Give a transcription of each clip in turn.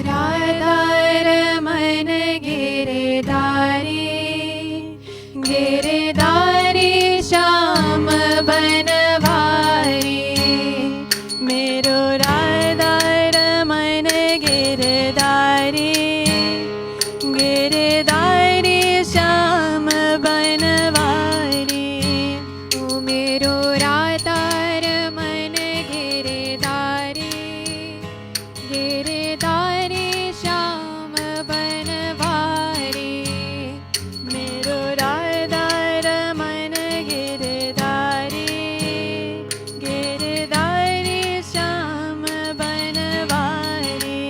राधा रमन गिरधारी, गिरधारी श्याम बनवारी। मेरो राधा रमन गिरधारी, गिरधारी श्याम बनवारी। ओ मेरो राधा रमन गिरधारी, गिरधारी श्याम बनवारी। मेरो राधा रमन गिरधारी, गिरधारी श्याम बनवारी।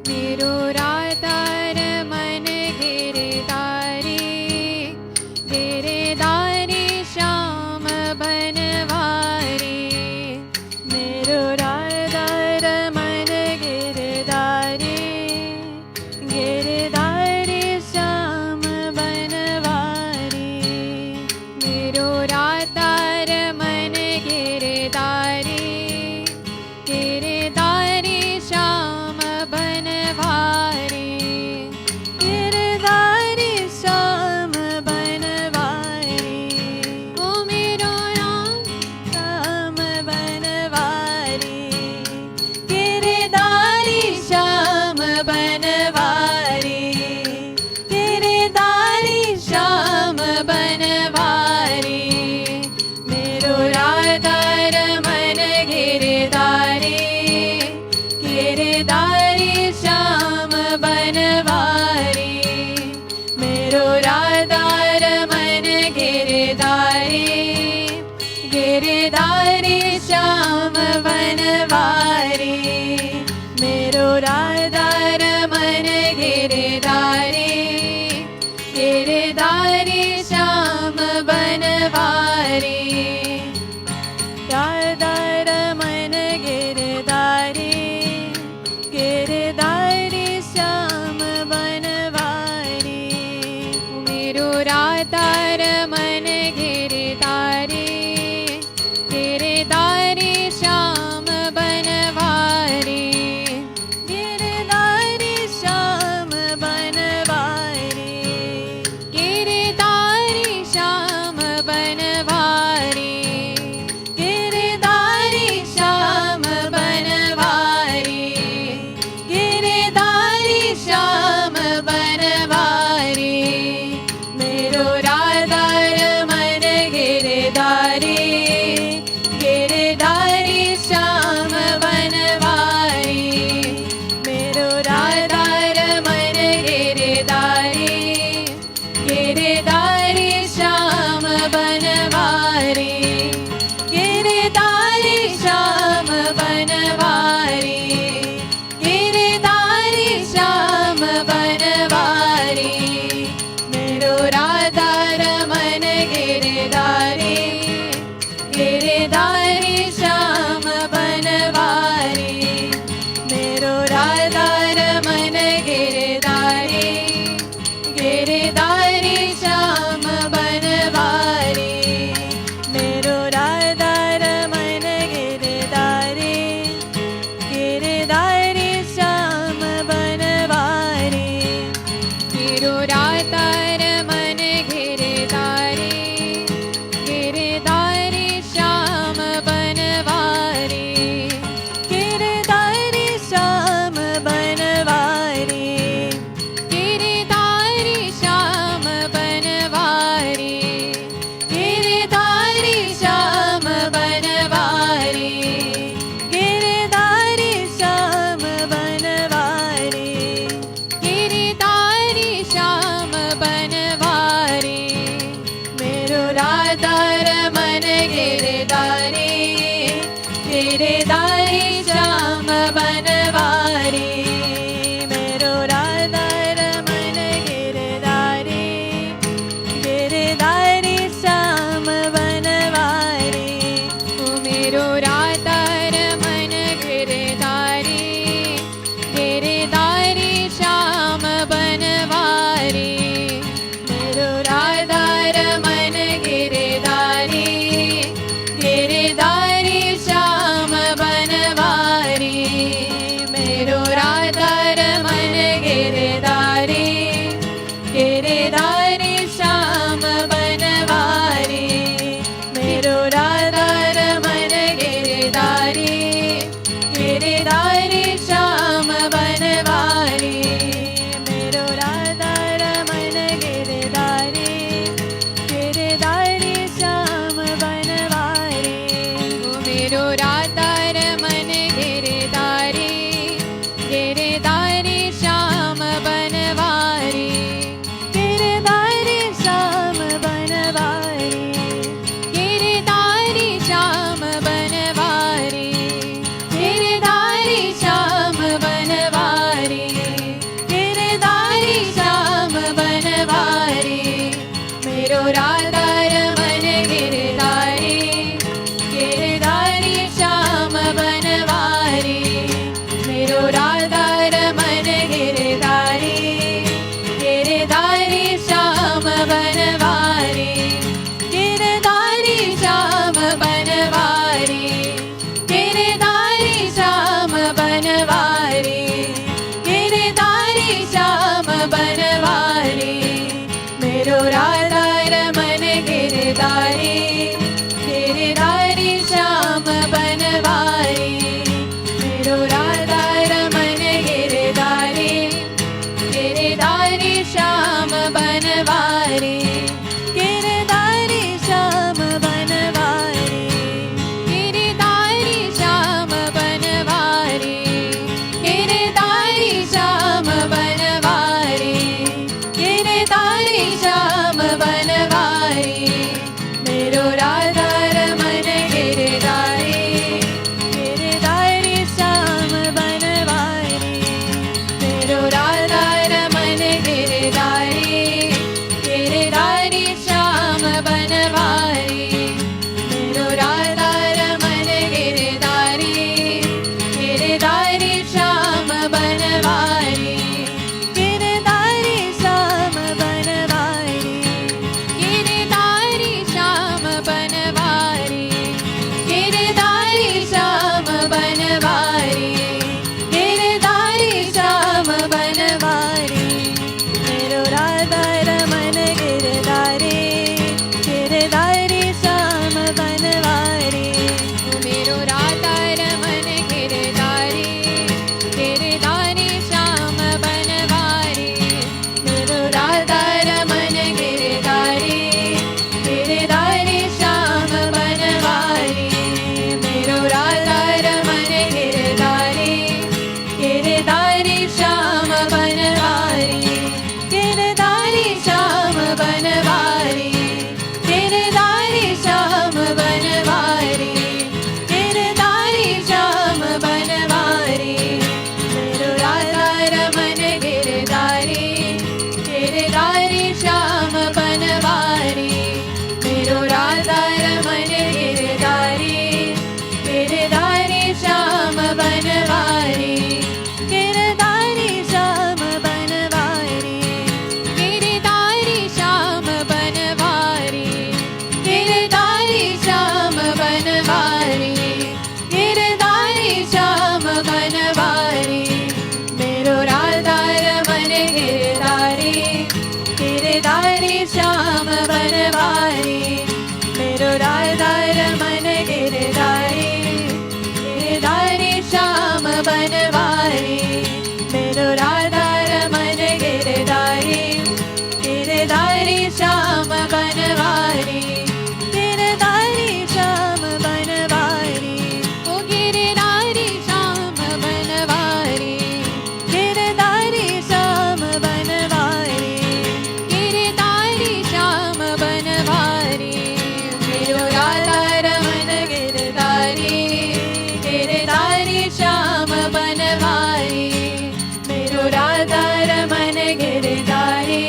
मेरो राधा रमन गिरधारी, गिरधारी श्याम बनवारी। मेरो राधा रमन गिरधारी, गिरधारी श्याम बनवारी। मेरो राधा रमन गिरधारी, गिरधारी श्याम बनवारी। गिरधारी श्याम बनवारी। ओ मेरो राम बनवारी, गिरधारी श्याम बनवारी। गिरधारी श्याम बनवारी। मेरो राधा रमन गिरधारी, गिरधारी श्याम बनवारी। मेरो राधा रमन गिरधारी, गिरधारी श्याम बनवारी। मेरो राधा रमन गिरधारी, गिरधारी श्याम बनवारी। राधा रमन गिरधारी, गिरधारी श्याम बनवारी। मेरो राधा रमन गिरधारी, गिरधारी श्याम बनवारी। गिरधारी श्याम बनवारी। गिरधारी श्याम बनवारी। गिरधारी श्याम बनवारी। गिरधारी श्याम बनवारी। मेरो राधा रमन गिरधारी, गिरधारी श्याम बनवारी। मेरो राधा रमन गिरधारी, गिरधारी श्याम बनवारी। गिरधारी श्याम बनवारी। गिरधारी श्याम बनवारी। मेरो राधा रमन गिरधारी, गिरधारी श्याम बनवारी। मेरो राधा रमन गिरधारी, गिरधारी श्याम बनवारी। मेरो राधा रमन गिरधारी, गिरधारी श्याम बनवारी। मेरो राधा रमन गिरधारी, गिरधारी श्याम बनवारी। गिरधारी श्याम बनवारी। बनवारी, गिरधारी श्याम बनवारी, मेरो राधा रमन गिरधारी, गिरधारी श्याम बनवारी, मेरो राधा रमन गिरधारी, गिरधारी श्याम बनवारी, गिरधारी श्याम बनवारी, गिरधारी श्याम बनवारी, गिरधारी श्याम बनवारी, गिरधारी श्याम बनवारी, मेरो राधा रमन गिरधारी, गिरधारी श्याम बनवारी, मेरो राधा रमन गिरधारी, गिरधारी श्याम बनवारी, मेरो राधा रमन गिरधारी, गिरधारी श्याम बनवारी, गिरधारी श्याम बनवारी, गिरधारी श्याम बनवारी, गिरधारी श्याम बनवारी, गिरधारी श्याम बनवारी, मेरो राधा रमन गिरधारी, गिरधारी श्याम बनवारी, मेरो राधा रमन गिरधारी, गिरधारी श्याम बनवारी, मेरो राधा रमन गिरधारी, गिरधारी श्याम बनवारी, मेरो राधा रमन गिरधारी, गिरधारी श्याम बनवारी, गिरधारी श्याम बनवारी, गिरधारी श्याम बनवारी, गिरधारी श्याम बनवारी, मेरो राधा रमन गिरधारी, गिरधारी श्याम बनवारी, मेरो राधा रमन गिरधारी, गिरधारी श्याम बनवारी, गिरधारी श्याम बनवारी, गिरधारी श्याम बनवारी, गिरधारी श्याम बनवारी, गिरधारी श्याम बनवारी, मेरो राधा रमन गिरधारी, गिरधारी श्याम बनवारी, मेरो राधा रमन गिरधारी, गिरधारी श्याम बनवारी, मेरो राधा रमन गिरधारी, गिरधारी श्याम बनवारी, गिरधारी श्याम बनवारी, ओ गिरधारी श्याम बनवारी, गिरधारी श्याम बनवारी, गिरधारी श्याम बनवारी, मेरो राधा रमन गिरधारी, गिरधारी श्याम बनवारी, मेरो राधा रमन गिरधारी,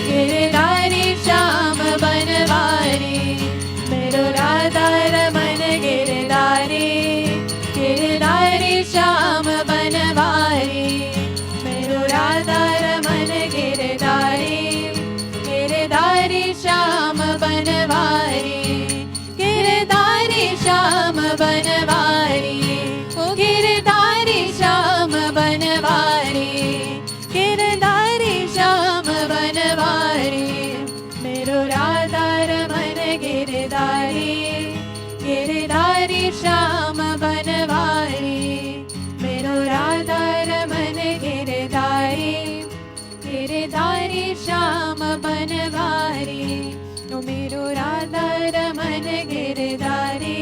गिरधारी श्याम बनवारी, मेरो राधा रमन गिरधारी, गिरधारी श्याम बनवारी, मेरो राधा रमन गिरधारी, गिरधारी श्याम बनवारी, गिरधारी श्याम बनवारी, ओ गिरधारी श्याम बनवारी, गिरधारी श्याम बनवारी, मेरो राधा रमन गिरधारी, गिरधारी श्याम बनवारी, मेरो राधा रमन गिरधारी, गिरधारी श्याम बनवारी, ओ मेरो राधा रमन गिरधारी,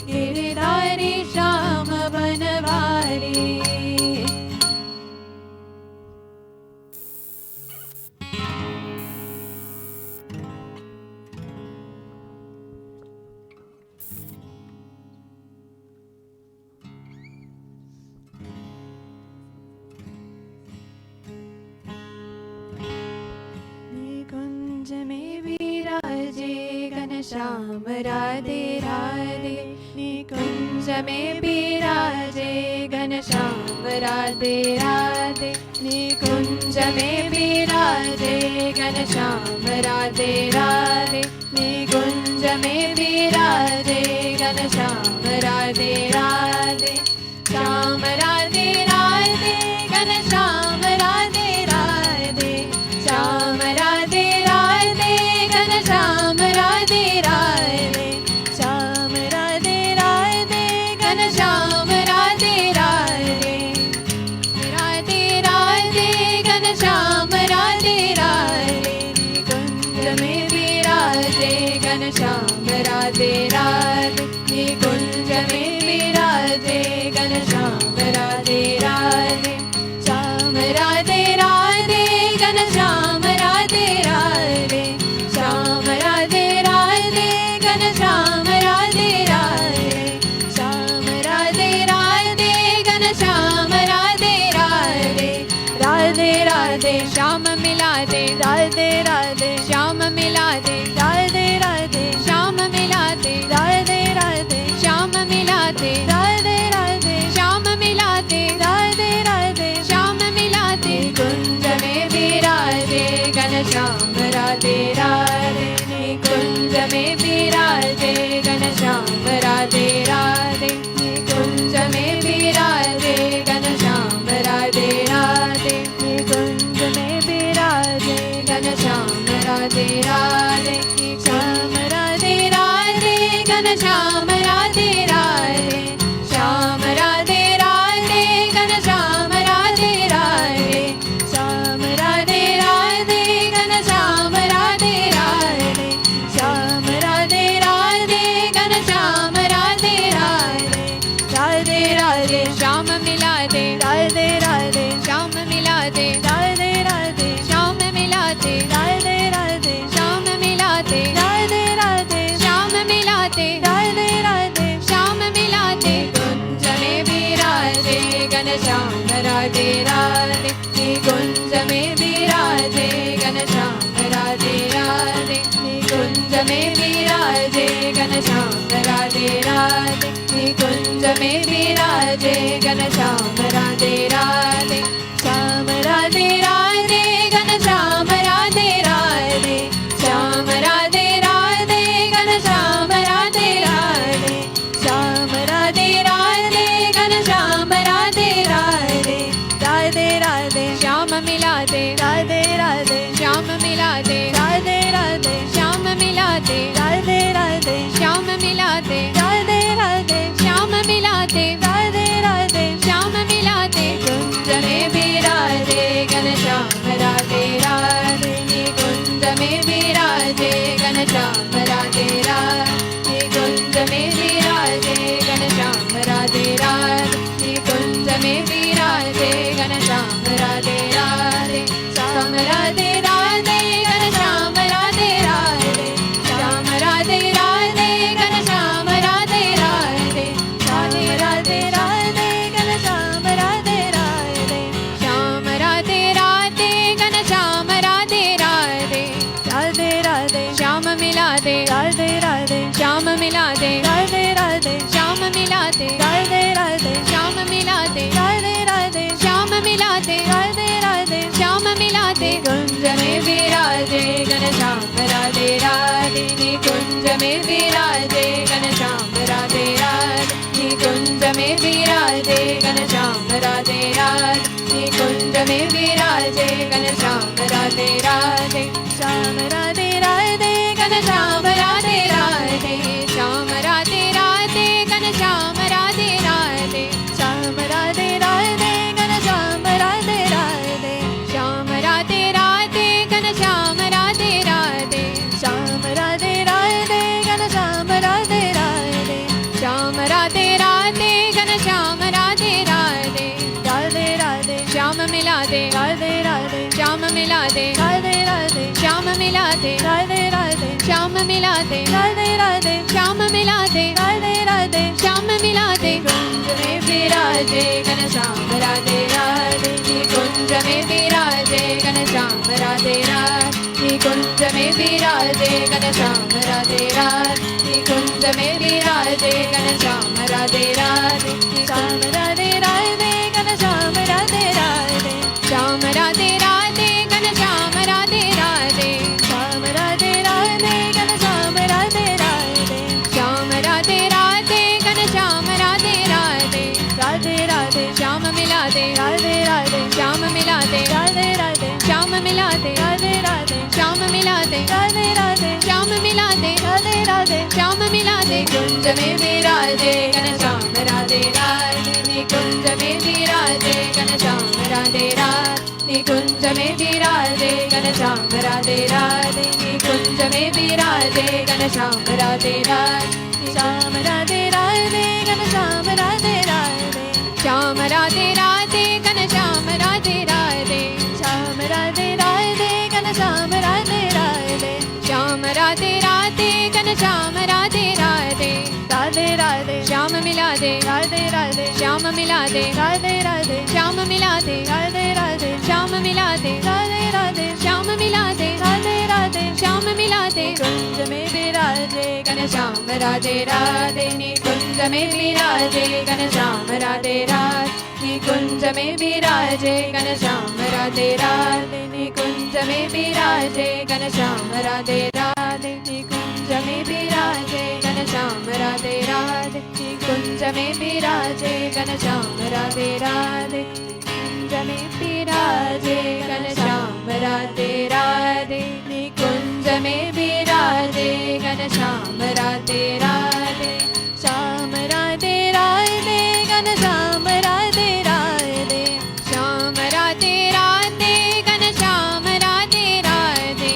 गिरधारी श्याम बनवारी। निकुंज में विराजे घनश्याम राधे राधे, निकुंज में विराजे घनश्याम राधे राधे, निकुंज में विराजे घनश्याम राधे राधे, निकुंज में विराजे घनश्याम राधे राधे, श्याम राधे राधे। राधे राधे श्याम मिला दे, राधे राधे श्याम मिला दे, राधे राधे श्याम मिला दे, राधे राधे श्याम मिला दे, राधे राधे श्याम मिला दे, राधे राधे श्याम मिला दे। कुंज में विराजे घनश्याम राधे राधे, कुंज में विराजे घनश्याम राधे राधे, कुंज में विराजे घनश्याम राधे राधे, कुंज में विराजे घनश्याम राधे राधे, श्याम राधे राधे घनश्याम राधे राधे, श्याम राधे राधे घनश्याम राधे राधे, श्याम राधे राधे घनश्याम राधे राधे, श्याम राधे राधे घनश्याम राधे राधे, राधे राधे श्याम मिला दे, राधे राधे श्याम मिला दे, राधे राधे श्याम मिला दे, राधे राधे श्याम मिला दे, राधे राधे श्याम मिला दे, राधे राधे श्याम मिला दे। कुंज में विराजे घनश्याम राधे राधे, कुंज में विराजे घनश्याम राधे राधे, कुंज में विराजे घनश्याम राधे राधे, कुंज में विराजे घनश्याम राधे राधे, श्याम राधे राधे घनश्याम राधे राधे, श्याम राधे राधे घनश्याम राधे राधे, श्याम राधे राधे घनश्याम राधे राधे, राधे राधे श्याम मिला दे, राधे राधे श्याम मिला दे, राधे राधे श्याम मिला दे, राधे राधे श्याम मिला दे, राधे राधे श्याम मिला दे, राधे राधे श्याम मिला दे। कुंज में विराजे घनश्याम राधे राधे, कुंज में विराजे घनश्याम राधे राधे, कुंज में विराजे घनश्याम राधे राधे, कुंज में विराजे घनश्याम राधे राधे, श्याम राधे राधे घनश्याम राधे राधे, श्याम राधे राधे घनश्याम राधे राधे, राधे राधे राधे घनश्याम राधे राधे, श्याम राधे राधे घनश्याम राधे राधे, राधे राधे श्याम मिला दे, राधे राधे श्याम मिला दे, राधे राधे श्याम मिला दे, राधे राधे श्याम मिला दे, राधे राधे श्याम मिला दे, राधे राधे श्याम मिला दे। कुंज में विराजे घनश्याम राधे राधे, कुंज में विराजे घनश्याम राधे राधे, कुंज में विराजे घनश्याम राधे राधे, कुंज में विराजे घनश्याम राधे राधे, श्याम राधे राधे घनश्याम राधे राधे, श्याम राधे राधे घनश्याम राधे राधे, श्याम राधे राधे घनश्याम राधे राधे, श्याम राधे राधे घनश्याम राधे राधे, श्याम राधे राधे घनश्याम राधे राधे, श्याम राधे राधे घनश्याम राधे राधे, राधे राधे श्याम मिला दे, राधे राधे श्याम मिला दे, राधे राधे श्याम मिला दे, राधे राधे श्याम मिला दे, राधे राधे श्याम मिला दे, राधे राधे श्याम मिला दे। कुंज में विराजे घनश्याम राधे राधे, कुंज में विराजे घनश्याम राधे राधे, कुंज में विराजे घनश्याम राधे राधे, कुंज में विराजे घनश्याम राधे राधे, श्याम राधे राधे घनश्याम राधे राधे, श्याम राधे राधे घनश्याम राधे राधे, श्याम राधे राधे घनश्याम राधे राधे, श्याम राधे राधे घनश्याम राधे राधे, राधे राधे श्याम मिला दे, राधे राधे श्याम मिला दे, राधे राधे श्याम मिला दे, राधे राधे श्याम मिला दे, राधे राधे श्याम मिला दे, राधे राधे श्याम मिला दे। कुंज में विराजे घनश्याम राधे राधे, कुंज में विराजे घनश्याम राधे राधे, कुंज में विराजे घनश्याम राधे राधे, कुंज में विराजे घनश्याम राधे राधे, श्याम राधे राधे घनश्याम राधे राधे, श्याम राधे राधे घनश्याम राधे राधे, श्याम राधे राधे घनश्याम राधे राधे, श्याम राधे राधे घनश्याम राधे राधे, राधे राधे श्याम मिला दे, राधे राधे श्याम मिला दे, राधे राधे श्याम मिला दे, राधे राधे श्याम मिला दे, राधे राधे श्याम मिला दे, राधे राधे श्याम मिला दे। कुंज में विराजे घनश्याम राधे राधे, निकुंज में विराजे घनश्याम राधे राधे, निकुंज में विराजे घनश्याम राधे राधे, निकुंज में विराजे घनश्याम राधे राधे, निकुंज में विराजे घनश्याम राधे राधे, निकुंज में विराजे घनश्याम राधे राधे, कुंज में विराजे घनश्याम राधे राधे, निकुंज में विराजे घनश्याम राधे राधे, श्याम राधे राधे घनश्याम राधे राधे, श्याम राधे राधे घनश्याम राधे राधे,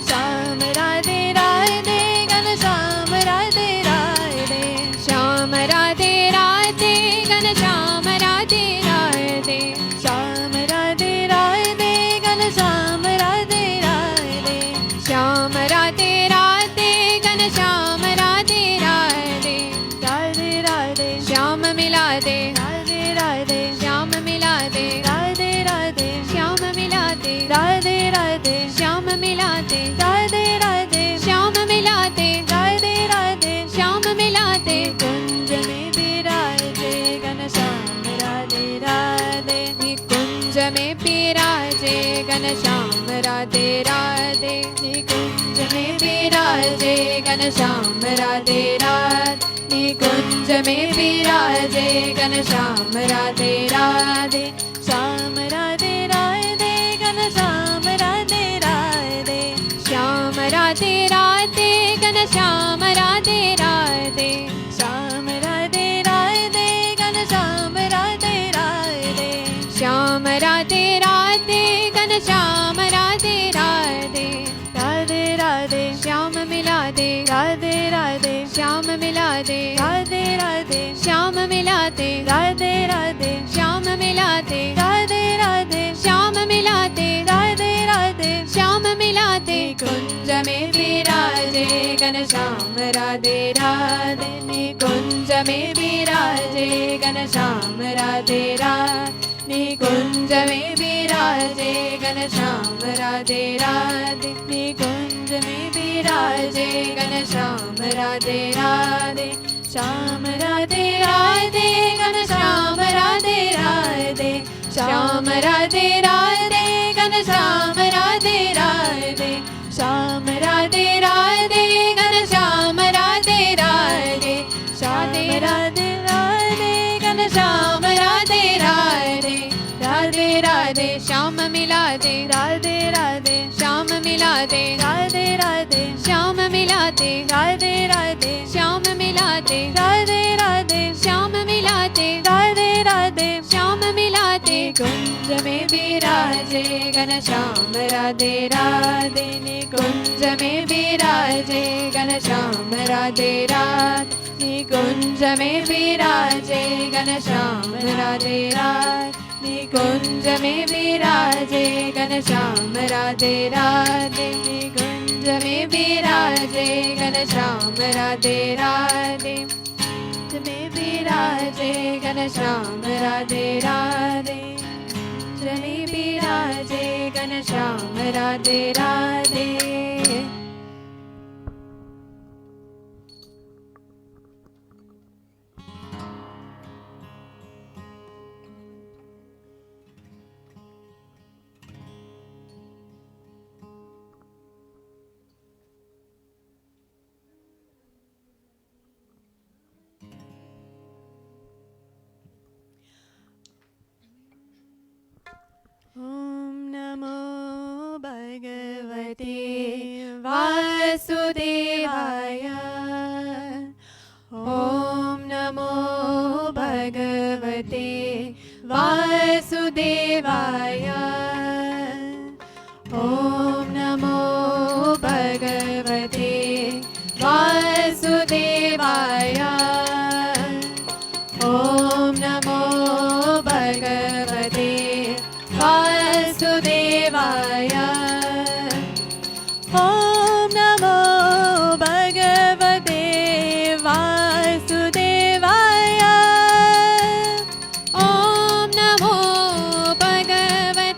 श्याम राधे राधे घनश्याम राधे राधे, श्याम राधे राधे घनश्याम राधे राधे, श्याम राधे राधे घनश्याम राधे राधे, श्याम राधे राधे घनश्याम राधे राधे, राधे राधे श्याम मिला दे, राधे राधे श्याम मिला दे, राधे राधे श्याम मिला दे, राधे राधे श्याम मिला दे, राधे राधे श्याम मिला दे, राधे राधे श्याम मिला दे। कुंज में विराजे घनश्याम राधे राधे, निकुंज में विराजे घनश्याम राधे राधे, निकुंज में विराजे घनश्याम राधे राधे, निकुंज में विराजे घनश्याम राधे राधे, श्याम राधे राधे घनश्याम राधे राधे, श्याम राधे राधे घनश्याम राधे राधे, श्याम राधे राधे घनश्याम राधे राधे, श्याम राधे राधे घनश्याम राधे राधे, राधे राधे श्याम मिला दे, राधे राधे श्याम मिला दे, राधे राधे श्याम मिला दे, राधे राधे श्याम मिला दे, राधे राधे श्याम मिला दे, राधे राधे श्याम मिला दे। कुंज में विराजे घनश्याम राधे राधे, निकुंज में विराजे घनश्याम राधे राधे, निकुंज में विराजे घनश्याम राधे राधे, निकुंज में विराजे घनश्याम राधे राधे, श्याम राधे राधे घनश्याम राधे राधे, श्याम राधे राधे घनश्याम राधे राधे, श्याम राधे राधे घनश्याम राधे राधे, श्याम राधे राधे घनश्याम राधे राधे, राधे राधे श्याम मिला दे, राधे राधे श्याम मिला दे, राधे राधे श्याम मिला दे, राधे राधे श्याम मिला दे, राधे राधे श्याम मिला दे, राधे राधे श्याम मिला दे। कुंज में विराजे घनश्याम राधे राधे, निकुंज में विराजे घनश्याम राधे राधे, निकुंज में विराजे घनश्याम राधे राधे, निकुंज में विराजे घनश्याम राधे राधे, निकुंज में विराजे घनश्याम राधे राधे, कुंज में विराजे घनश्याम राधे राधे, कुंज में विराजे घनश्याम राधे राधे। ॐ नमो भगवते वासुदेवाय, ॐ नमो भगवते वासुदेवाय, ॐ नमो भगवते वासुदेवाय, ॐ नमो भगवते वासुदेवाय, ॐ नमो भगवते वासुदेवाय, ॐ नमो भगवते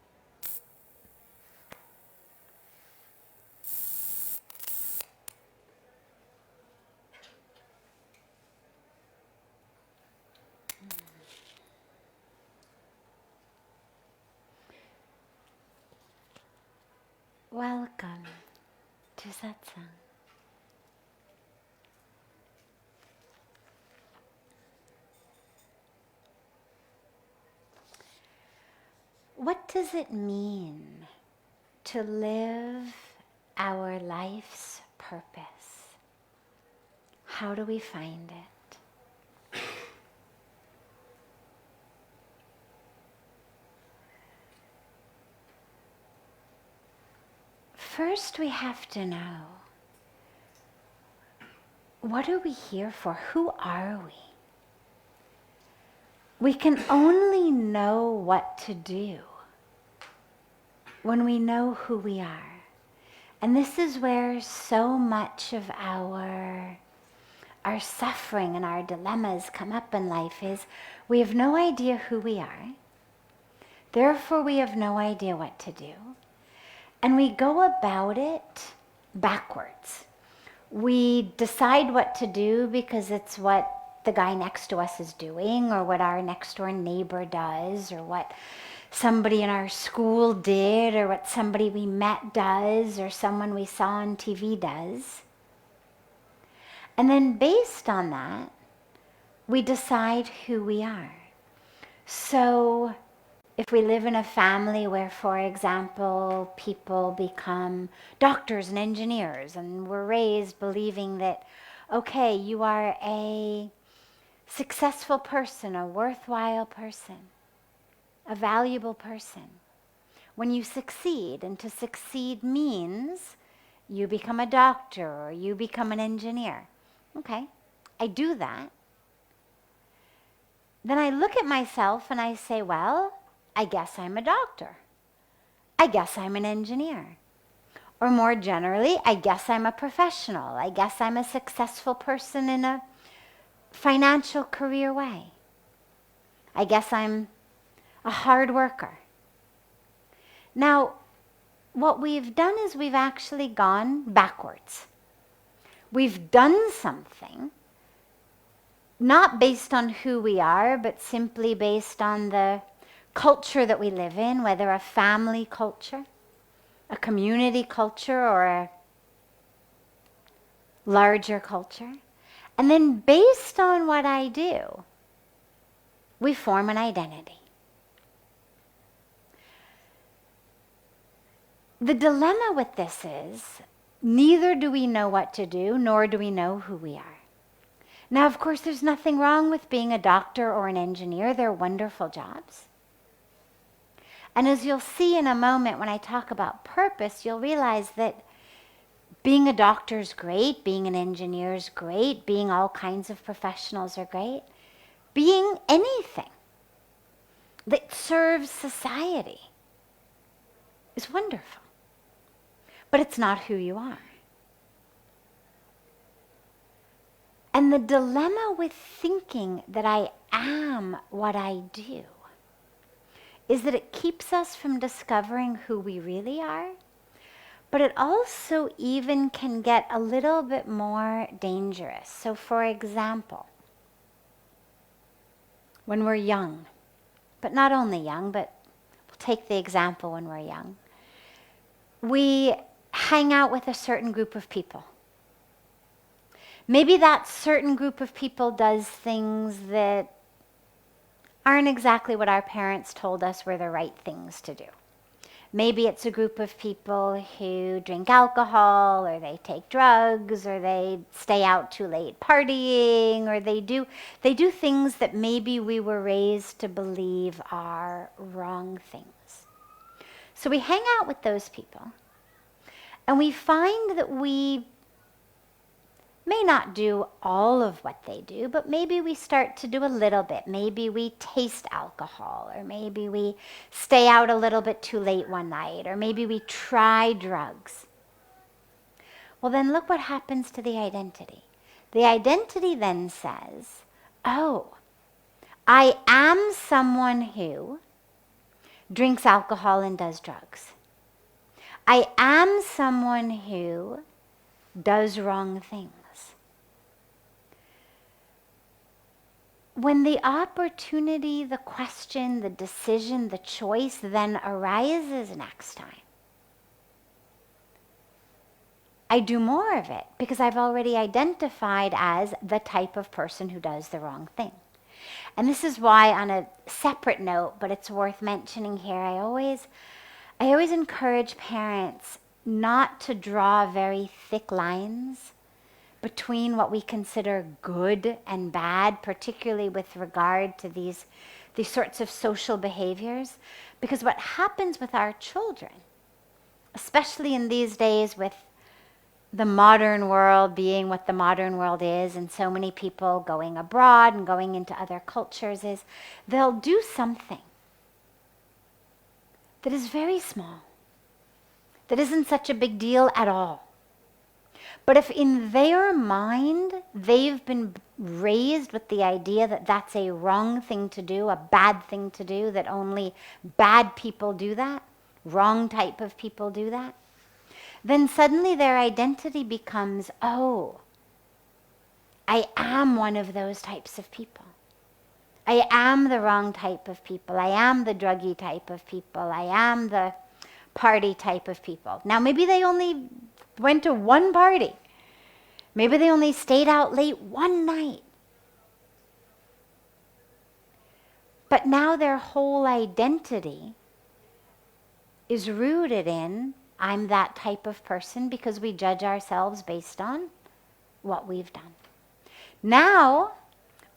Welcome to Satsang. What does it mean to live our life's purpose? How do we find it? First, we have to know, what are we here for? Who are we? We can only know what to do when we know who we are. And this is where so much of our suffering and our dilemmas come up in life is we have no idea who we are. Therefore, we have no idea what to do. And we go about it backwards. We decide what to do because it's what the guy next to us is doing, or what our next door neighbor does, or what somebody in our school did, or what somebody we met does, or someone we saw on TV does. And then based on that, we decide who we are. So if we live in a family where, for example, people become doctors and engineers, and we're raised believing that, okay, you are a successful person, a worthwhile person, a valuable person. When you succeed, and to succeed means you become a doctor or you become an engineer. Okay, I do that. Then I look at myself and I say, well, I guess I'm a doctor. I guess I'm an engineer. Or more generally, I guess I'm a professional. I guess I'm a successful person in a financial career way. I guess I'm a hard worker. Now, what we've done is we've actually gone backwards. We've done something, not based on who we are, but simply based on the culture that we live in, whether a family culture, a community culture, or a larger culture. And then based on what I do, we form an identity. The dilemma with this is, neither do we know what to do, nor do we know who we are. Now, of course, there's nothing wrong with being a doctor or an engineer. They're wonderful jobs. And as you'll see in a moment when I talk about purpose, you'll realize that being a doctor is great, being an engineer is great, being all kinds of professionals are great. Being anything that serves society is wonderful. But it's not who you are. And the dilemma with thinking that I am what I do is that it keeps us from discovering who we really are, but it also even can get a little bit more dangerous. So for example, when we're young, but not only young, but we'll take the example when we're young, we hang out with a certain group of people. Maybe that certain group of people does things that aren't exactly what our parents told us were the right things to do. Maybe it's a group of people who drink alcohol, or they take drugs, or they stay out too late partying, or they do things that maybe we were raised to believe are wrong things. So we hang out with those people, and we find that we may not do all of what they do, but maybe we start to do a little bit. Maybe we taste alcohol, or maybe we stay out a little bit too late one night, or maybe we try drugs. Well, then look what happens to the identity. The identity then says, oh, I am someone who drinks alcohol and does drugs. I am someone who does wrong things. When the opportunity, the question, the decision, the choice then arises next time, I do more of it because I've already identified as the type of person who does the wrong thing. And this is why, on a separate note, but it's worth mentioning here, I always encourage parents not to draw very thick lines between what we consider good and bad, particularly with regard to these sorts of social behaviors. Because what happens with our children, especially in these days with the modern world being what the modern world is, and so many people going abroad and going into other cultures, is they'll do something that is very small, that isn't such a big deal at all. But if in their mind they've been raised with the idea that that's a wrong thing to do, a bad thing to do, that only bad people do that, wrong type of people do that, then suddenly their identity becomes, oh, I am one of those types of people. I am the wrong type of people. I am the druggy type of people. I am the party type of people. Now, maybe they only went to one party. Maybe they only stayed out late one night. But now their whole identity is rooted in, I'm that type of person, because we judge ourselves based on what we've done. Now,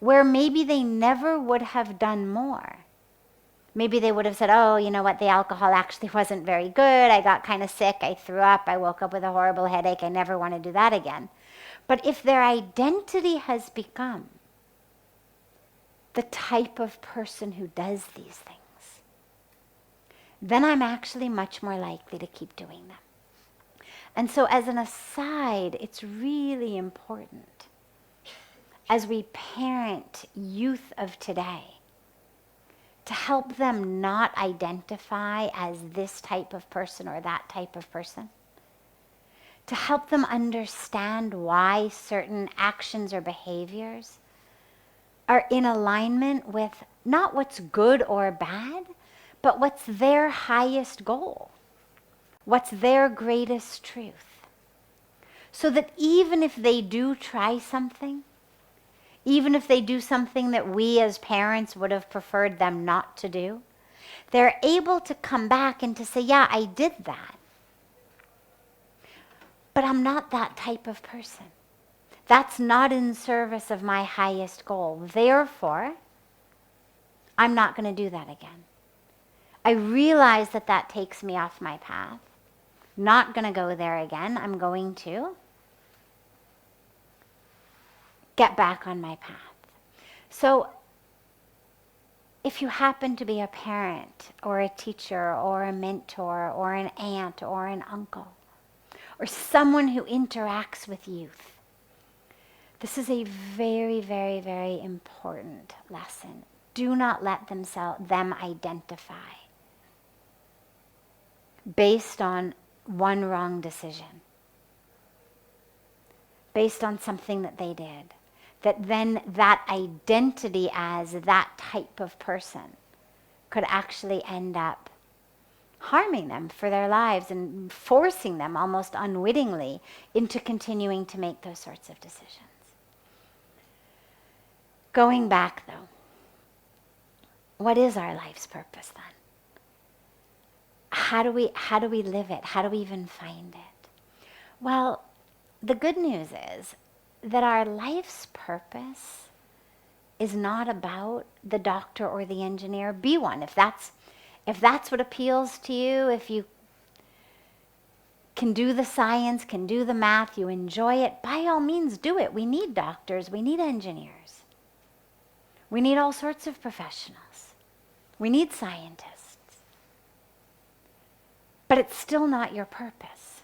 where maybe they never would have done more, maybe they would have said, oh, you know what, the alcohol actually wasn't very good. I got kind of sick. I threw up. I woke up with a horrible headache. I never want to do that again. But if their identity has become the type of person who does these things, then I'm actually much more likely to keep doing them. And so as an aside, it's really important as we parent youth of today to help them not identify as this type of person or that type of person, to help them understand why certain actions or behaviors are in alignment with not what's good or bad, but what's their highest goal, what's their greatest truth. So that even if they do try something, even if they do something that we as parents would have preferred them not to do, they're able to come back and to say, yeah, I did that. But I'm not that type of person. That's not in service of my highest goal. Therefore, I'm not going to do that again. I realize that that takes me off my path. Not going to go there again. I'm going to get back on my path. So if you happen to be a parent or a teacher or a mentor or an aunt or an uncle or someone who interacts with youth, this is a very, very, very important lesson. Do not let them identify based on one wrong decision, based on something that they did, that then that identity as that type of person could actually end up harming them for their lives and forcing them almost unwittingly into continuing to make those sorts of decisions. Going back though, what is our life's purpose then? How do we live it? How do we even find it? Well, the good news is that our life's purpose is not about the doctor or the engineer. Be one. If that's what appeals to you, if you can do the science, can do the math, you enjoy it, by all means do it. We need doctors, we need engineers. We need all sorts of professionals. We need scientists. But it's still not your purpose.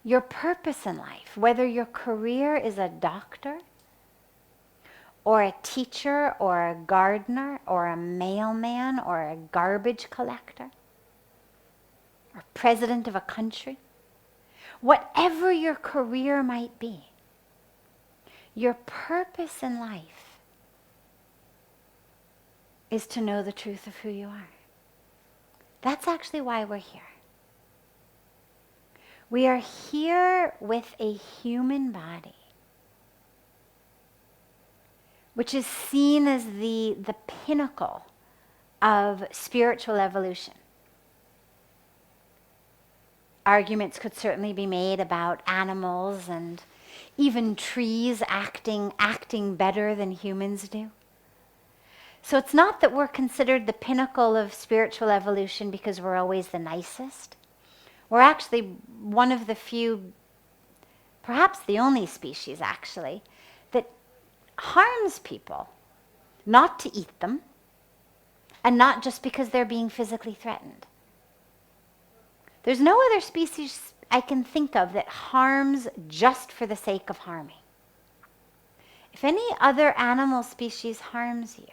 Your purpose in life, whether your career is a doctor or a teacher or a gardener or a mailman or a garbage collector or president of a country, whatever your career might be, your purpose in life is to know the truth of who you are. That's actually why we're here. We are here with a human body, which is seen as the pinnacle of spiritual evolution. Arguments could certainly be made about animals and even trees acting better than humans do. So it's not that we're considered the pinnacle of spiritual evolution because we're always the nicest. We're actually one of the few, perhaps the only species actually, that harms people, not to eat them, and not just because they're being physically threatened. There's no other species I can think of that harms just for the sake of harming. If any other animal species harms you,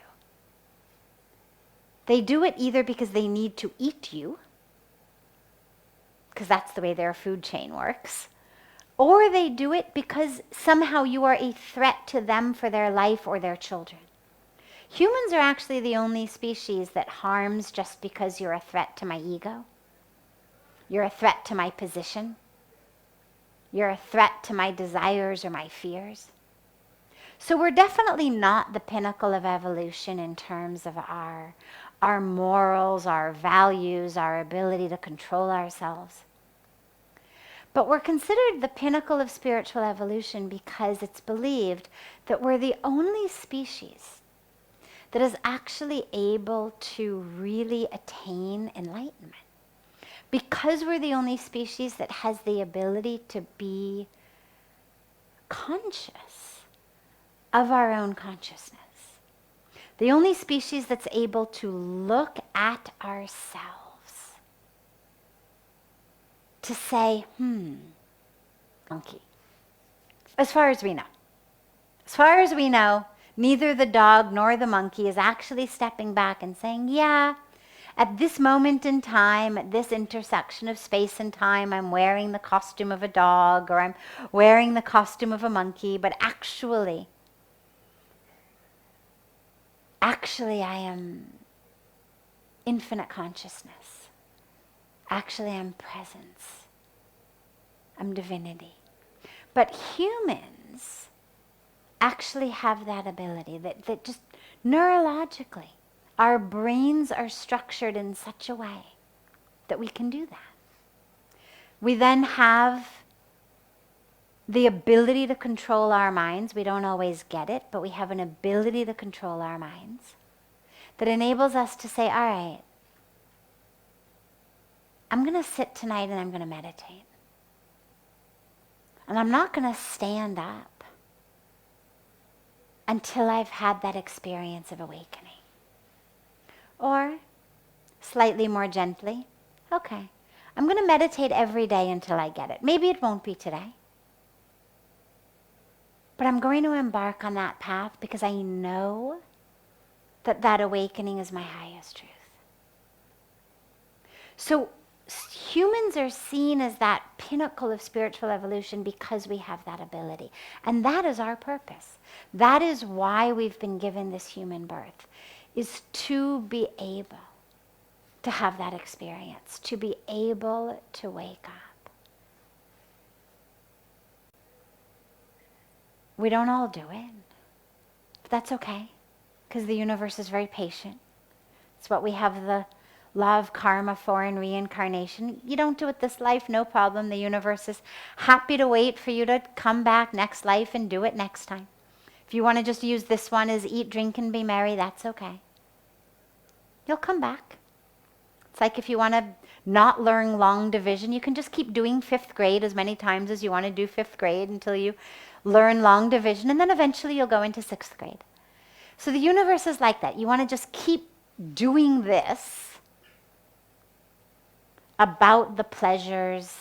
they do it either because they need to eat you, because that's the way their food chain works, or they do it because somehow you are a threat to them for their life or their children. Humans are actually the only species that harms just because you're a threat to my ego. You're a threat to my position. You're a threat to my desires or my fears. So we're definitely not the pinnacle of evolution in terms of our morals, our values, our ability to control ourselves. But we're considered the pinnacle of spiritual evolution because it's believed that we're the only species that is actually able to really attain enlightenment. Because we're the only species that has the ability to be conscious of our own consciousness. The only species that's able to look at ourselves to say, monkey. As far as we know. As far as we know, neither the dog nor the monkey is actually stepping back and saying, yeah, at this moment in time, at this intersection of space and time, I'm wearing the costume of a dog or I'm wearing the costume of a monkey, but actually I am infinite consciousness. Actually, I'm presence. I'm divinity. But humans actually have that ability, that just neurologically, our brains are structured in such a way that we can do that. We then have the ability to control our minds. We don't always get it, but we have an ability to control our minds that enables us to say, all right, I'm going to sit tonight and I'm going to meditate. And I'm not going to stand up until I've had that experience of awakening. Or, slightly more gently, okay, I'm going to meditate every day until I get it. Maybe it won't be today. But I'm going to embark on that path because I know that that awakening is my highest truth. So humans are seen as that pinnacle of spiritual evolution because we have that ability. And that is our purpose. That is why we've been given this human birth, is to be able to have that experience, to be able to wake up. We don't all do it, but that's okay, because the universe is very patient. It's what we have the law of karma for in reincarnation. You don't do it this life, no problem. The universe is happy to wait for you to come back next life and do it next time. If you want to just use this one as eat, drink, and be merry, that's okay. You'll come back. It's like if you want to not learn long division, you can just keep doing 5th grade as many times as you want to do 5th grade until you learn long division, and then eventually you'll go into 6th grade. So the universe is like that. You want to just keep doing this about the pleasures,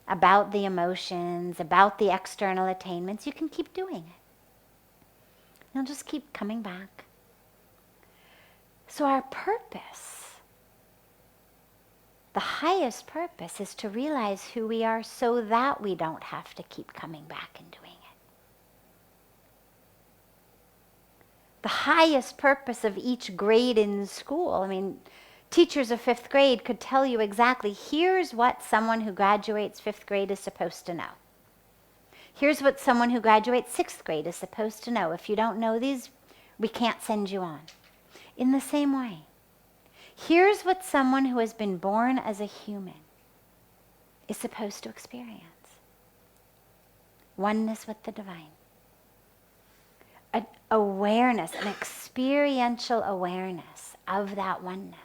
about the emotions, about the external attainments. You can keep doing it. You'll just keep coming back. So our purpose, the highest purpose, is to realize who we are so that we don't have to keep coming back and doing it. The highest purpose of each grade in school, Teachers of 5th grade could tell you exactly, here's what someone who graduates 5th grade is supposed to know. Here's what someone who graduates 6th grade is supposed to know. If you don't know these, we can't send you on. In the same way, here's what someone who has been born as a human is supposed to experience. Oneness with the divine. An awareness, an experiential awareness of that oneness.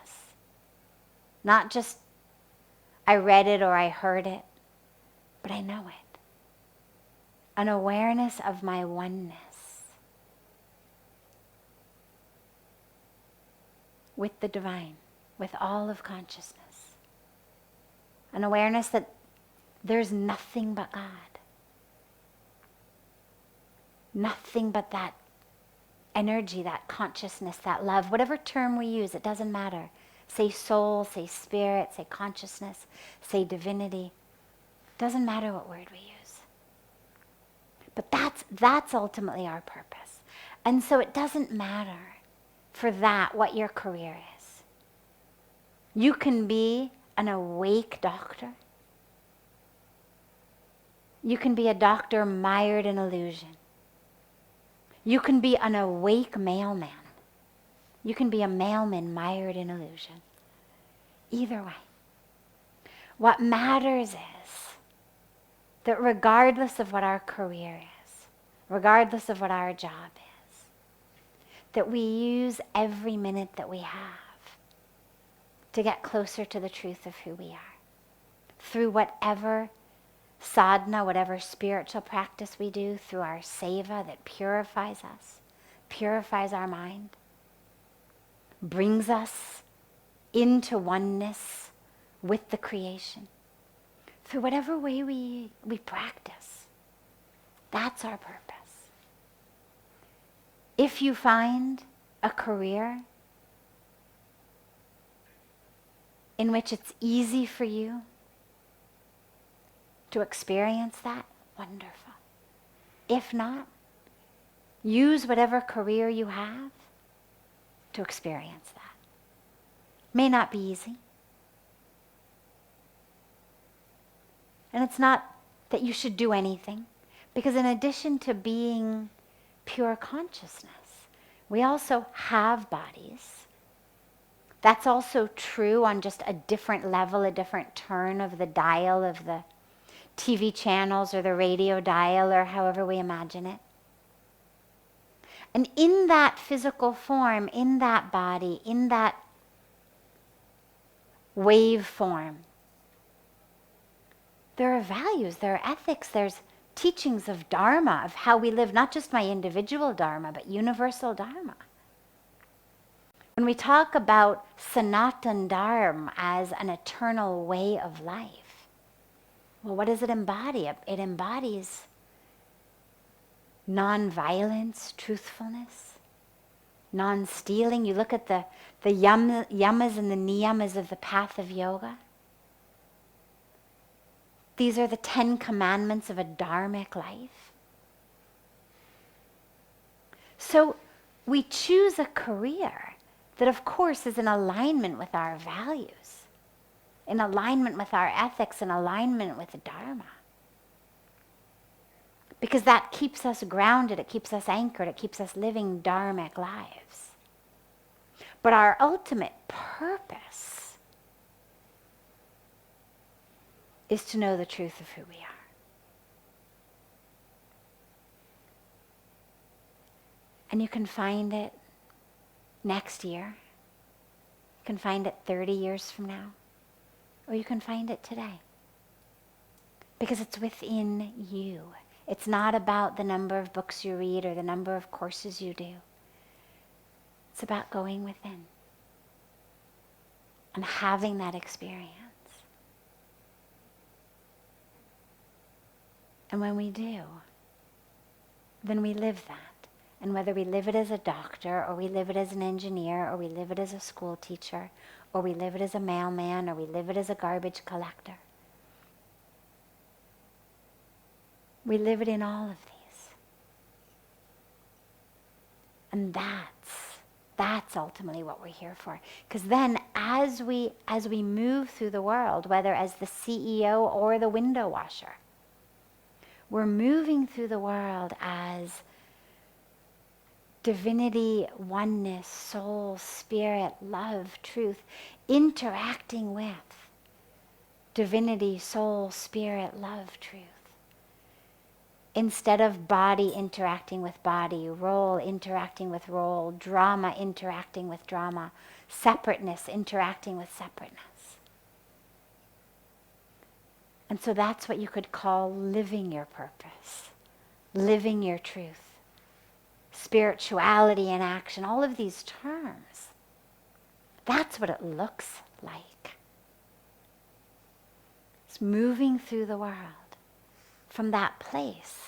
Not just I read it or I heard it, but I know it. An awareness of my oneness with the divine, with all of consciousness. An awareness that there's nothing but God. Nothing but that energy, that consciousness, that love, whatever term we use, it doesn't matter. Say soul, say spirit, say consciousness, say divinity. Doesn't matter what word we use. But that's ultimately our purpose. And so it doesn't matter for that what your career is. You can be an awake doctor. You can be a doctor mired in illusion. You can be an awake mailman. You can be a mailman mired in illusion. Either way. What matters is that regardless of what our career is, regardless of what our job is, that we use every minute that we have to get closer to the truth of who we are. Through whatever sadhana, whatever spiritual practice we do, through our seva that purifies us, purifies our mind, brings us into oneness with the creation. Through whatever way we practice, that's our purpose. If you find a career in which it's easy for you to experience that, wonderful. If not, use whatever career you have to experience that. May not be easy. And it's not that you should do anything, because in addition to being pure consciousness, we also have bodies. That's also true on just a different level, a different turn of the dial of the TV channels or the radio dial or however we imagine it. And in that physical form, in that body, in that wave form, there are values, there are ethics, there's teachings of dharma, of how we live, not just my individual dharma, but universal dharma. When we talk about Sanatan Dharma as an eternal way of life, well, what does it embody? It embodies non-violence, truthfulness, non-stealing. You look at the yamas and the niyamas of the path of yoga. These are the 10 commandments of a dharmic life. So we choose a career that, of course, is in alignment with our values, in alignment with our ethics, in alignment with the Dharma. Because that keeps us grounded, it keeps us anchored, it keeps us living dharmic lives. But our ultimate purpose is to know the truth of who we are. And you can find it next year. You can find it 30 years from now. Or you can find it today. Because it's within you. It's not about the number of books you read or the number of courses you do. It's about going within and having that experience. And when we do, then we live that. And whether we live it as a doctor, or we live it as an engineer, or we live it as a school teacher, or we live it as a mailman, or we live it as a garbage collector, we live it in all of these. And That's ultimately what we're here for. Because then as we move through the world, whether as the CEO or the window washer, we're moving through the world as divinity, oneness, soul, spirit, love, truth, interacting with divinity, soul, spirit, love, truth. Instead of body interacting with body, role interacting with role, drama interacting with drama, separateness interacting with separateness. And so that's what you could call living your purpose, living your truth, spirituality in action, all of these terms. That's what it looks like. It's moving through the world from that place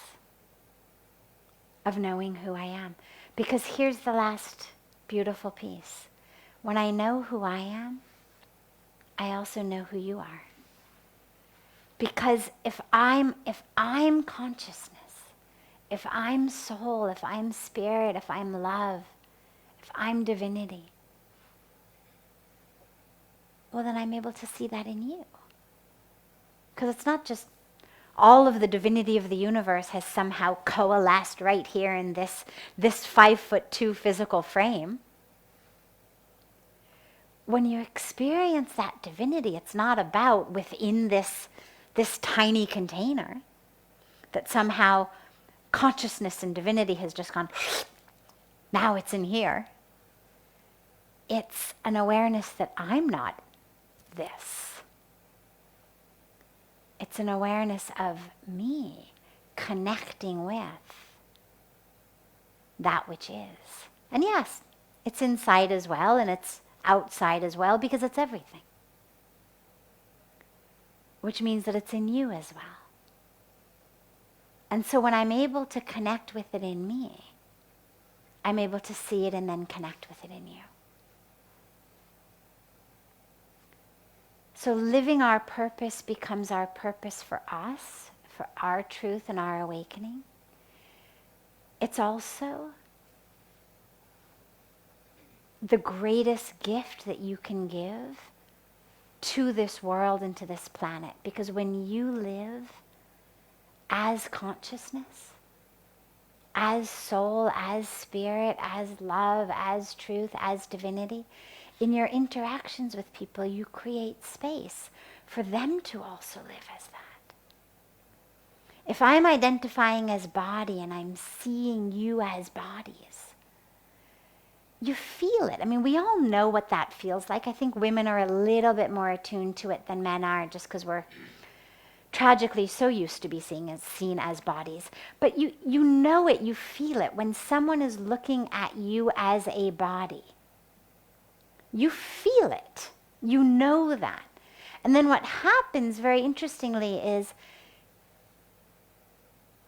of knowing who I am. Because here's the last beautiful piece. When I know who I am, I also know who you are. Because if I'm consciousness, if I'm soul, if I'm spirit, if I'm love, if I'm divinity, well, then I'm able to see that in you. Because it's not just all of the divinity of the universe has somehow coalesced right here in this 5'2" physical frame. When you experience that divinity, it's not about within this tiny container that somehow consciousness and divinity has just gone, now it's in here. It's an awareness that I'm not this. It's an awareness of me connecting with that which is. And yes, it's inside as well, and it's outside as well, because it's everything. Which means that it's in you as well. And so when I'm able to connect with it in me, I'm able to see it and then connect with it in you. So living our purpose becomes our purpose for us, for our truth and our awakening. It's also the greatest gift that you can give to this world and to this planet. Because when you live as consciousness, as soul, as spirit, as love, as truth, as divinity, in your interactions with people, you create space for them to also live as that. If I'm identifying as body and I'm seeing you as bodies, you feel it. I mean, we all know what that feels like. I think women are a little bit more attuned to it than men are, just because we're tragically so used to be seen as bodies. But you know it, you feel it. When someone is looking at you as a body, you feel it. You know that. And then what happens, very interestingly, is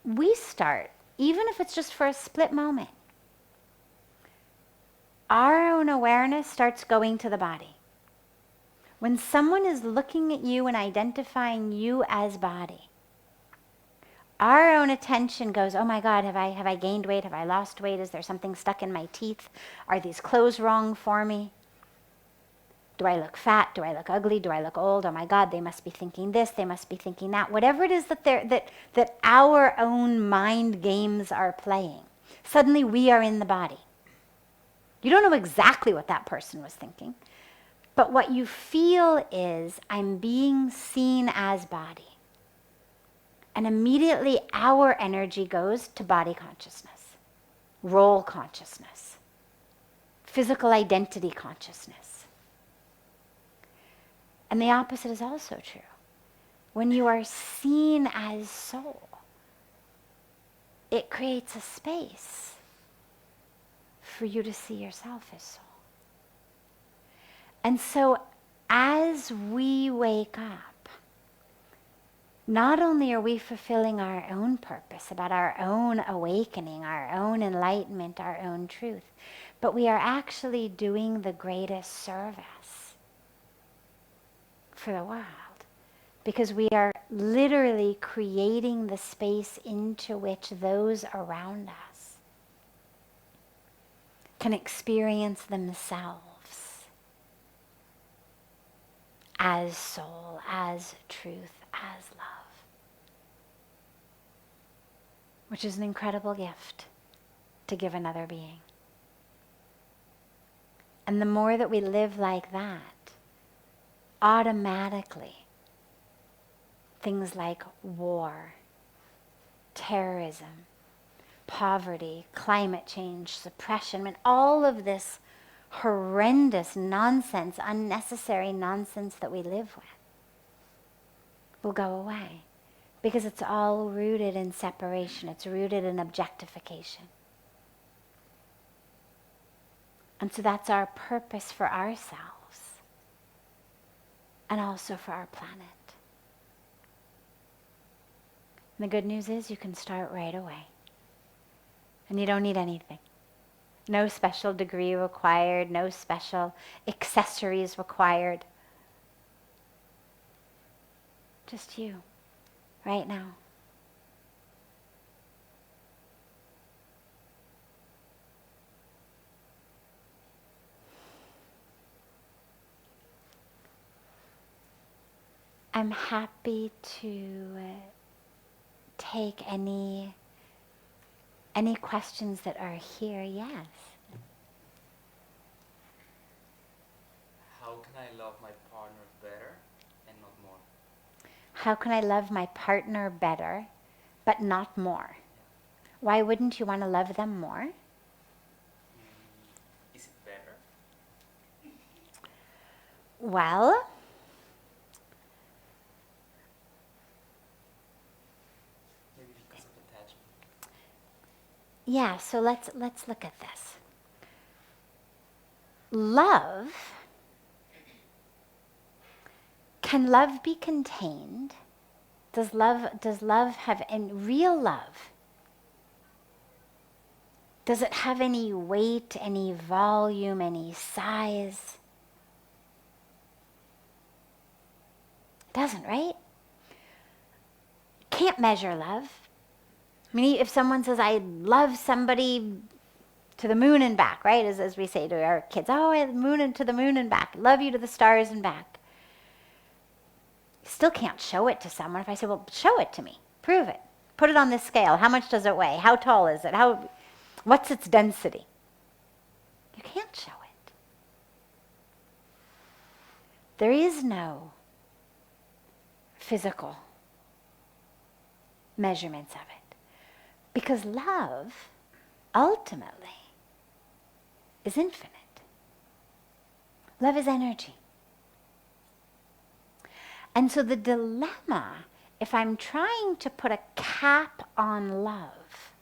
we start, even if it's just for a split moment, our own awareness starts going to the body. When someone is looking at you and identifying you as body, our own attention goes, oh my God, have I gained weight? Have I lost weight? Is there something stuck in my teeth? Are these clothes wrong for me? Do I look fat? Do I look ugly? Do I look old? Oh my God, they must be thinking this, they must be thinking that. Whatever it is that our own mind games are playing, suddenly we are in the body. You don't know exactly what that person was thinking, but what you feel is, I'm being seen as body. And immediately our energy goes to body consciousness, role consciousness, physical identity consciousness. And the opposite is also true. When you are seen as soul, it creates a space for you to see yourself as soul. And so as we wake up, not only are we fulfilling our own purpose about our own awakening, our own enlightenment, our own truth, but we are actually doing the greatest service for the world, because we are literally creating the space into which those around us can experience themselves as soul, as truth, as love, which is an incredible gift to give another being. And the more that we live like that, automatically things like war, terrorism, poverty, climate change, suppression, and all of this horrendous nonsense, unnecessary nonsense that we live with will go away, because it's all rooted in separation. It's rooted in objectification. And so that's our purpose for ourselves and also for our planet. And the good news is you can start right away. And you don't need anything. No special degree required, no special accessories required. Just you, right now. I'm happy to take any questions that are here. Yes. How can I love my partner better and not more? How can I love my partner better, but not more? Why wouldn't you want to love them more? Is it better? Well, Maybe because of attachment. yeah, so let's look at this. Love, can love be contained? Does love have any real love? Does it have any weight, any volume, any size? It doesn't, right? Can't measure love. I mean, if someone says, I love somebody to the moon and back, right? As we say to our kids, oh, I to the moon and back. Love you to the stars and back. Still can't show it to someone. If I say, well, show it to me. Prove it. Put it on this scale. How much does it weigh? How tall is it? What's its density? You can't show it. There is no physical measurements of it. Because love, ultimately, is infinite. Love is energy. And so the dilemma, if I'm trying to put a cap on love,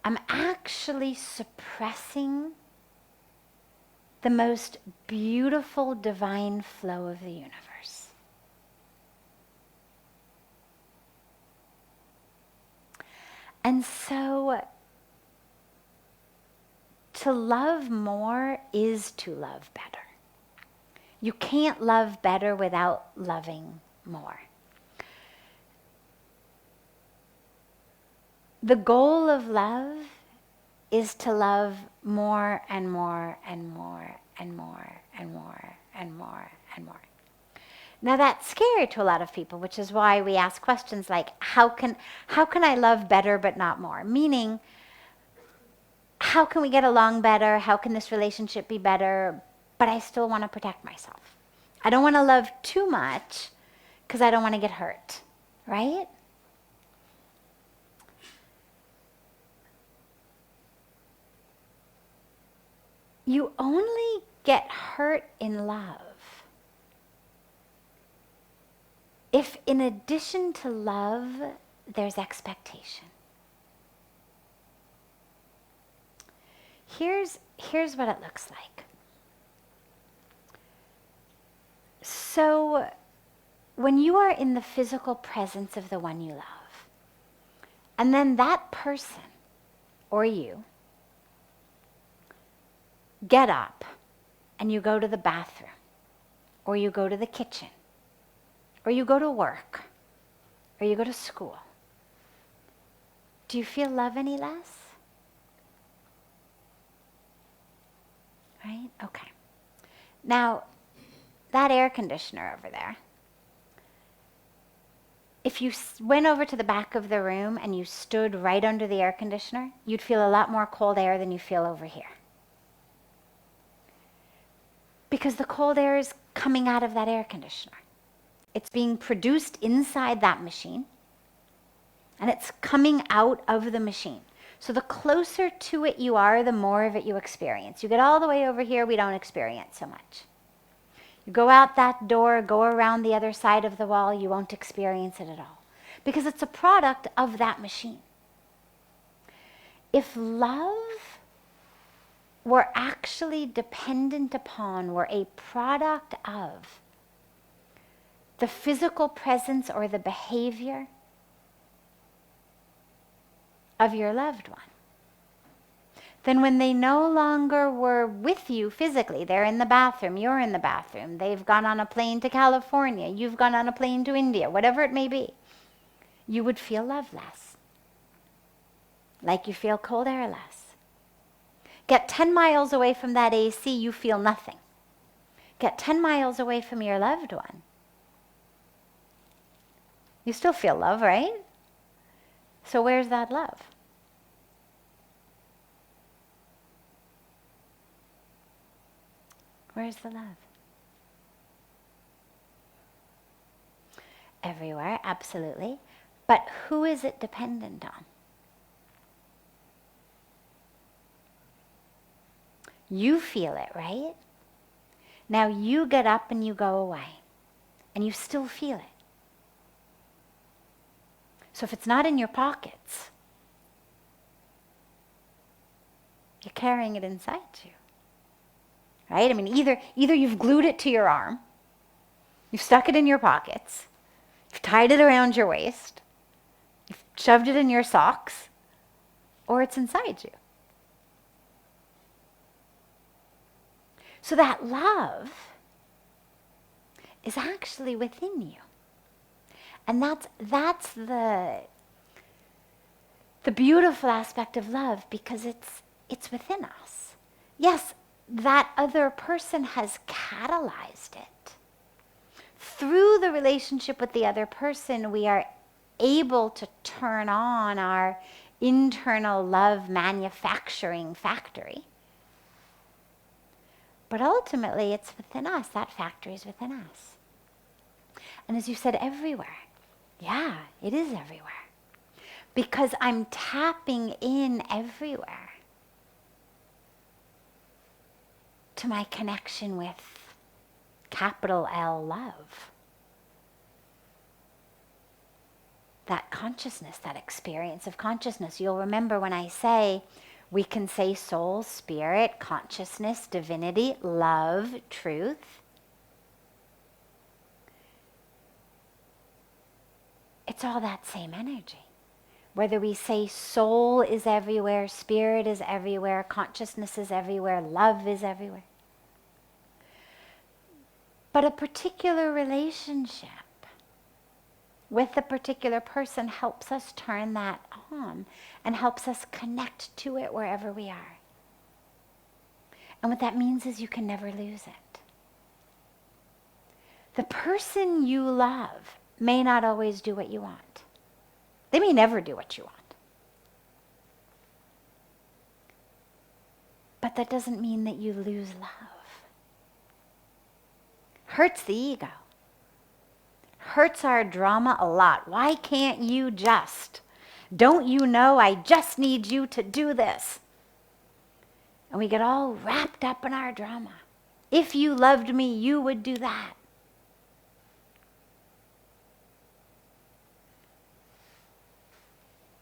I'm actually suppressing the most beautiful divine flow of the universe. And so to love more is to love better. You can't love better without loving more. The goal of love is to love more and more and more and more and more and more and more. Now that's scary to a lot of people, which is why we ask questions like, how can I love better but not more? Meaning, how can we get along better? How can this relationship be better? But I still want to protect myself. I don't want to love too much because I don't want to get hurt, right? You only get hurt in love if in addition to love, there's expectation. Here's what it looks like. So when you are in the physical presence of the one you love, and then that person, or you, get up and you go to the bathroom, or you go to the kitchen, or you go to work, or you go to school, do you feel love any less? right? Okay. Now, that air conditioner over there, if you went over to the back of the room and you stood right under the air conditioner, you'd feel a lot more cold air than you feel over here. Because the cold air is coming out of that air conditioner. It's being produced inside that machine, and it's coming out of the machine. So the closer to it you are, the more of it you experience. You get all the way over here, we don't experience so much. You go out that door, go around the other side of the wall, you won't experience it at all. Because it's a product of that machine. If love were actually dependent upon, were a product of the physical presence or the behavior of your loved one, then when they no longer were with you physically, they're in the bathroom, you're in the bathroom, they've gone on a plane to California, you've gone on a plane to India, whatever it may be, you would feel love less. Like you feel cold air less. Get 10 miles away from that AC, you feel nothing. Get 10 miles away from your loved one, you still feel love, right? So where's that love? Where's the love? Everywhere, absolutely. But who is it dependent on? You feel it, right? Now you get up and you go away, and you still feel it. So if it's not in your pockets, you're carrying it inside you. Right? I mean, either you've glued it to your arm, you've stuck it in your pockets, you've tied it around your waist, you've shoved it in your socks, or it's inside you. So that love is actually within you. And that's the beautiful aspect of love, because it's within us. Yes, that other person has catalyzed it. Through the relationship with the other person, we are able to turn on our internal love manufacturing factory. But ultimately, it's within us. That factory is within us. And as you said, everywhere. Yeah, it is everywhere. Because I'm tapping in everywhere to my connection with capital L love. That consciousness, that experience of consciousness. You'll remember when I say, we can say soul, spirit, consciousness, divinity, love, truth. It's all that same energy. Whether we say soul is everywhere, spirit is everywhere, consciousness is everywhere, love is everywhere. But a particular relationship with a particular person helps us turn that on and helps us connect to it wherever we are. And what that means is you can never lose it. The person you love may not always do what you want. They may never do what you want. But that doesn't mean that you lose love. Hurts the ego. Hurts our drama a lot. Why can't you just? Don't you know I just need you to do this? And we get all wrapped up in our drama. If you loved me, you would do that.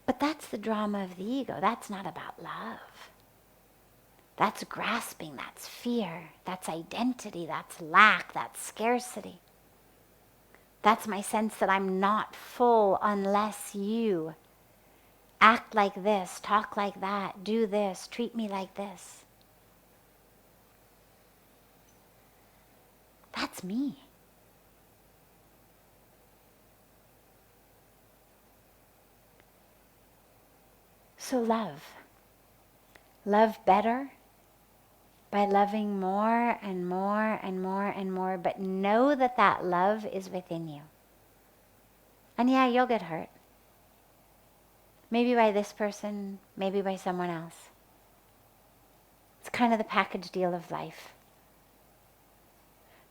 But that's the drama of the ego. That's not about love. That's grasping, that's fear, that's identity, that's lack, that's scarcity. That's my sense that I'm not full unless you act like this, talk like that, do this, treat me like this. That's me. So love. Love better by loving more and more and more and more, but know that that love is within you. And yeah, you'll get hurt. Maybe by this person, maybe by someone else. It's kind of the package deal of life.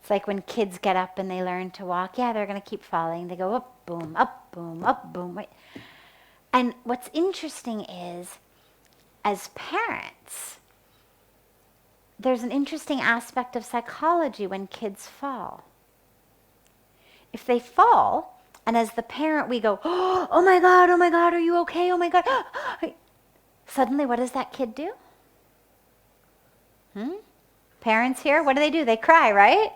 It's like when kids get up and they learn to walk. Yeah, they're going to keep falling. They go up, boom, up, boom, up, boom. Right? And what's interesting is, as parents, there's an interesting aspect of psychology when kids fall. If they fall, and as the parent we go, oh my God, are you okay? Oh my God. Suddenly, what does that kid do? Parents here, what do? They cry, right?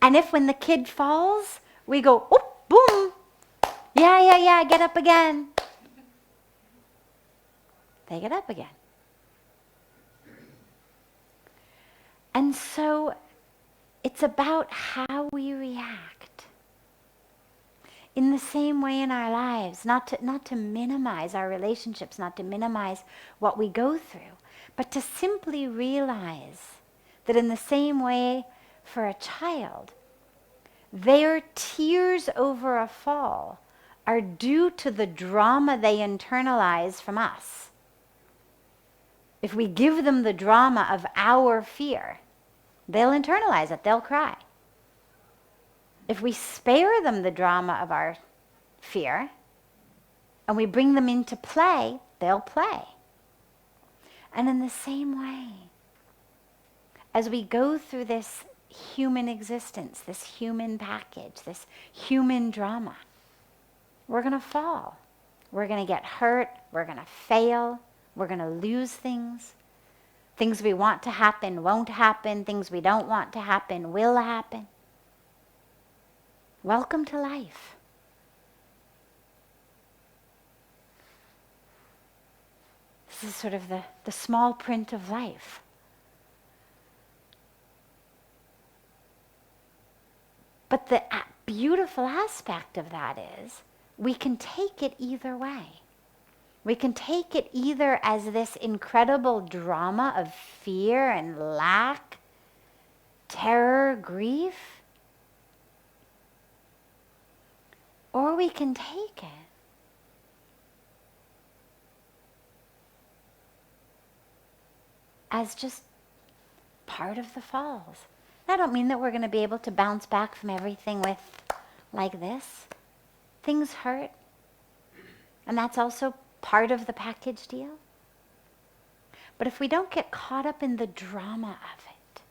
And if when the kid falls, we go, oh, boom. Yeah, get up again. They get up again. And so it's about how we react. In the same way in our lives, not to minimize our relationships, not to minimize what we go through, but to simply realize that in the same way for a child, their tears over a fall are due to the drama they internalize from us. If we give them the drama of our fear, they'll internalize it, they'll cry. If we spare them the drama of our fear and we bring them into play, they'll play. And in the same way, as we go through this human existence, this human package, this human drama, we're going to fall. We're going to get hurt. We're going to fail. We're going to lose things. Things we want to happen won't happen. Things we don't want to happen will happen. Welcome to life. This is sort of the small print of life. But the beautiful aspect of that is we can take it either way. We can take it either as this incredible drama of fear and lack, terror, grief, or we can take it as just part of the falls. I don't mean that we're going to be able to bounce back from everything with like this. Things hurt. And that's also part of the package deal. But if we don't get caught up in the drama of it,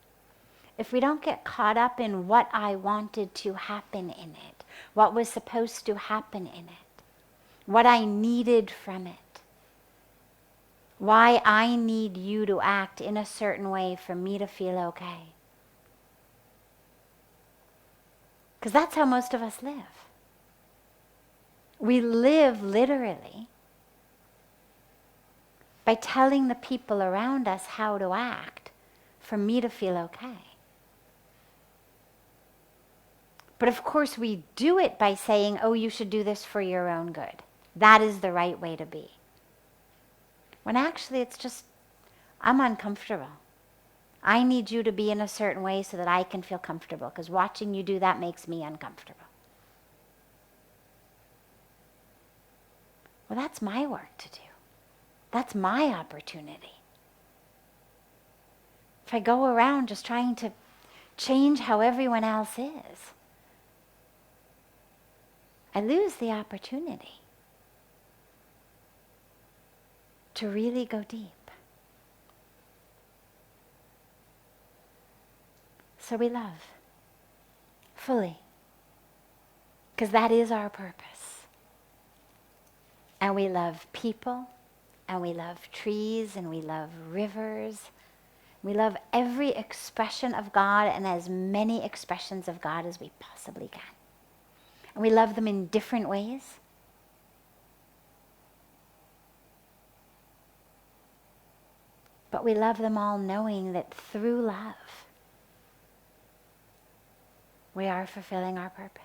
if we don't get caught up in what I wanted to happen in it, what was supposed to happen in it, what I needed from it, why I need you to act in a certain way for me to feel okay. Because that's how most of us live. We live literally by telling the people around us how to act for me to feel okay. But of course we do it by saying, oh, you should do this for your own good. That is the right way to be. When actually it's just, I'm uncomfortable. I need you to be in a certain way so that I can feel comfortable, because watching you do that makes me uncomfortable. Well, that's my work to do. That's my opportunity. If I go around just trying to change how everyone else is, I lose the opportunity to really go deep. So we love fully, because that is our purpose. And we love people, and we love trees, and we love rivers. We love every expression of God and as many expressions of God as we possibly can. And we love them in different ways. But we love them all knowing that through love, we are fulfilling our purpose.